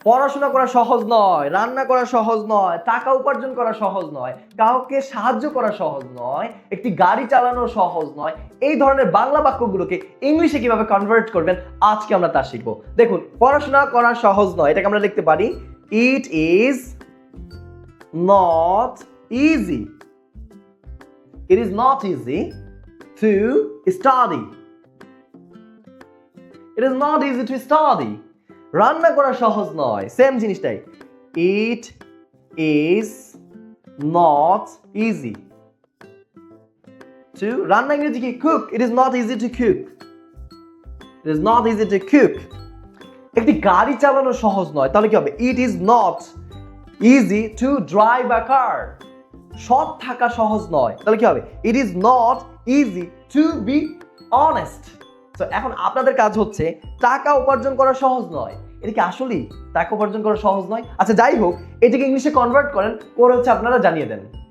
পড়াশোনা করা সহজ নয়, রান্না করা সহজ নয়, টাকা উপার্জন করা সহজ নয়, কাউকে সাহায্য করা সহজ নয়, একটি গাড়ি চালানো সহজ নয়। এই ধরনের বাংলা বাক্যগুলোকে ইংলিশে কিভাবে কনভার্ট করবেন আজকে আমরা তা শিখবো। দেখুন, পড়াশোনা করা সহজ নয়, এটাকে আমরা লিখতে পারি it is not easy. It is not easy to study. It is not easy to study. রান্না করা সহজ নয়, সেম জিনিসটাই, it is not easy to, রান্না ইংরেজি কি? Cook. It is not easy to cook. It is not easy to cook. একটি গাড়ি চালানো সহজ নয়, তাহলে কি হবে? It is not easy to drive a car. সৎ থাকা সহজ নয়, তাহলে কি হবে? It is not easy two be honest. তো এখন আপনাদের কাজ হচ্ছে, টাকা উপার্জন করা সহজ নয়, এটা কি আসলেই টাকা উপার্জন করা সহজ নয়? আচ্ছা যাই হোক, এটাকে ইংলিশে কনভার্ট করেন, করে হচ্ছে আপনারা জানিয়ে দেন।